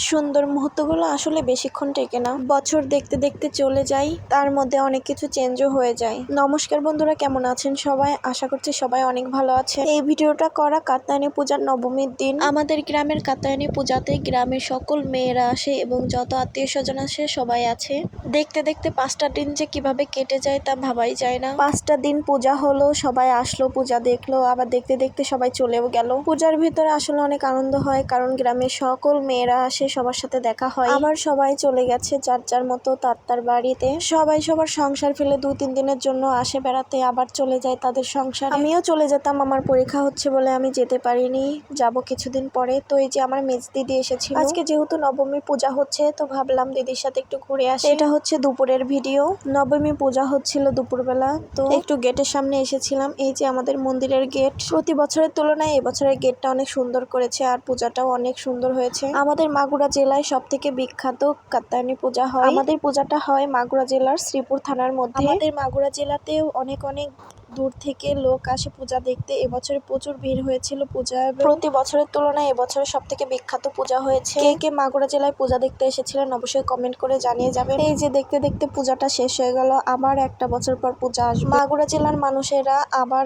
সুন্দর মুহূর্তগুলো আসলে বেশিক্ষণ টেকে না, বছর দেখতে দেখতে চলে যায়, তার মধ্যে অনেক কিছু চেঞ্জও হয়ে যায়। নমস্কার বন্ধুরা, কেমন আছেন সবাই? আশা করছি সবাই অনেক ভালো আছে। এই ভিডিওটা করা কাত্যায়নী পূজার নবমীর দিন। আমাদের গ্রামের কাত্যায়নী পূজাতে গ্রামের সকল মেয়েরা আসে এবং যত আত্মীয় স্বজন আসে সবাই আছে। দেখতে দেখতে 5টা দিন যে কিভাবে কেটে যায় তা ভাবাই যায় না। 5টা দিন পূজা হলো, সবাই আসলো, পূজা দেখলো, আবার দেখতে দেখতে সবাই চলেও গেল। পূজার ভিতরে আসলে অনেক আনন্দ হয়, কারণ গ্রামের সকল মেয়েরা আসে, সবার সাথে দেখা হয়। আবার সবাই চলে গেছে যার যার মতো তার বাড়িতে। সবাই সবার সংসার ফেলে 2-3 দিনের জন্য আসে বেড়াতে, আবার চলে যায় তাদের সংসার। আমিও চলে যেতাম, আমার পরীক্ষা হচ্ছে বলে আমি যেতে পারিনি, যাব কিছুদিন পরে। তো এই যে আমার মেজ দিদি এসেছিল আজকে, যেহেতু নবমী পূজা হচ্ছে তো ভাবলাম দিদির সাথে একটু ঘুরে আসি। এটা হচ্ছে দুপুরের ভিডিও, নবমী পূজা হচ্ছিল দুপুরবেলা, তো একটু গেটের সামনে এসেছিলাম। এই যে আমাদের মন্দিরের গেট, প্রতি বছরের তুলনায় এবছরের গেটটা অনেক সুন্দর করেছে, আর পূজাটাও অনেক সুন্দর হয়েছে। আমাদের মাগুরা জেলায় সব থেকে বিখ্যাত কাত্যায়নী পূজা হয়। আমাদের পূজাটা হয় মাগুরা জেলার শ্রীপুর থানার মধ্যে। আমাদের মাগুরা জেলাতেও অনেক দূর থেকে লোক আসে পূজা দেখতে। এবছরে প্রচুর ভিড় হয়েছিল পূজা, প্রতি বছরের তুলনায় এবছরে সব থেকে বিখ্যাত পূজা হয়েছে। কে কে মাগুরা জেলায় পূজা দেখতে এসেছিলেন অবশ্যই কমেন্ট করে জানিয়ে যাবেন। এই যে দেখতে দেখতে পূজাটা শেষ হয়ে গেল, আবার একটা বছর পর পূজা আসবে। মাগুরা জেলার মানুষেরা আবার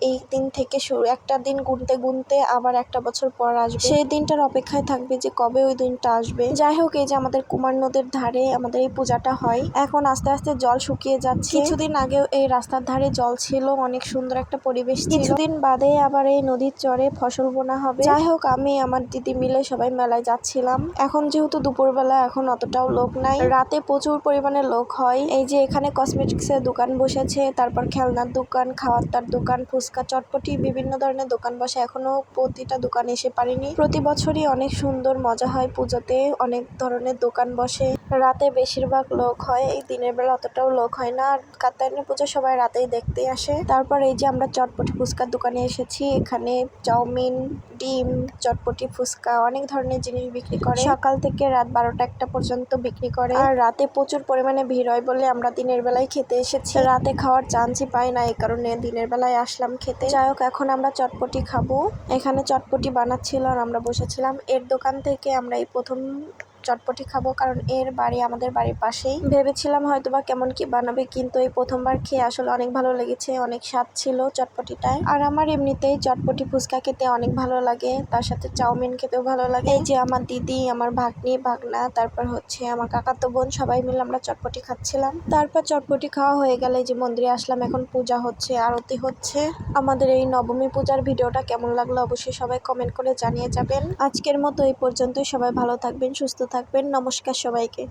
এই দিন থেকে একটা দিন গুনতে গুনতে আবার একটা বছর পর আসবে, সেই দিনটার অপেক্ষায় থাকবে যে কবে ওই দিনটা আসবে। যাই হোক, এই যে আমাদের কুমার নদীর ধারে আমাদের এই পূজাটা হয়। এখন আস্তে আস্তে জল শুকিয়ে যাচ্ছে। কিছুদিন আগেও এই রাস্তার ধারে জল ছিল, অনেক সুন্দর একটা পরিবেশ ছিল। কিছুদিন বাদে আবার এই নদীর চরে ফসল বোনা হবে। যাই হোক, আমি আমার দিদি মিলে সবাই মেলায় যাচ্ছিলাম। এখন যেহেতু দুপুরবেলা, এখন অতটাও লোক নাই, রাতে প্রচুর পরিমাণে লোক হয়। এই যে এখানে কসমেটিক্সের দোকান বসেছে, তারপর খেলনার দোকান, খাওয়ার তার দোকান, ফুচকা, চটপটি, বিভিন্ন ধরনের দোকান বসে। এখনো প্রতিটা দোকানে এসে পারিনি। প্রতি বছরই অনেক সুন্দর মজা হয় পুজোতে, অনেক ধরনের দোকান বসে। রাতে বেশিরভাগ লোক হয়, এই দিনের বেলা অতটাও লোক হয় না। আর কাত্যায়নী পুজো সবাই রাতেই দেখতে আসে। তারপর এই যে আমরা চটপটি ফুচকার দোকানে এসেছি, এখানে চাউমিন, ডিম, চটপটি, ফুচকা অনেক ধরনের জিনিস বিক্রি করে। সকাল থেকে রাত 12টা-1টা পর্যন্ত বিক্রি করে। আর রাতে প্রচুর পরিমাণে ভিড় হয় বলে আমরা দিনের বেলায় খেতে এসেছি। রাতে খাওয়ার চান্সই পাই না, এই কারণে দিনের বেলায় আসলাম খেতে। যাই হোক, এখন আমরা চটপটি খাবো। এখানে চটপটি বানাচ্ছিল আর আমরা বসেছিলাম। এর দোকান থেকে আমরা এই প্রথম চটপটি খাবো, কারণ এর বাড়ি আমাদের বাড়ির পাশেই। ভেবেছিলাম হয়তো বা কেমন কি বানাবে, কিন্তু এই প্রথমবার খেয়ে আসলে অনেক ভালো লেগেছে, অনেক স্বাদ ছিল চটপটিটায়। আর আমার এমনিতেই চটপটি ফুচকা খেতে অনেক ভালো লাগে, তার সাথে চাউমিন খেতেও ভালো লাগে। এই যে আমার দিদি, আমার ভাগ্নি, ভাগনা, তারপর হচ্ছে আমার কাকাতো বোন, সবাই মিলে আমরা চটপটি খাচ্ছিলাম। তারপর চটপটি খাওয়া হয়ে গেলে যে মন্দিরে আসলাম, এখন পূজা হচ্ছে, আরতি হচ্ছে। আমাদের এই নবমী পূজার ভিডিওটা কেমন লাগলো অবশ্যই সবাই কমেন্ট করে জানিয়ে যাবেন। আজকের মতো এই পর্যন্তই। সবাই ভালো থাকবেন, সুস্থ থাকবেন। নমস্কার সবাইকে।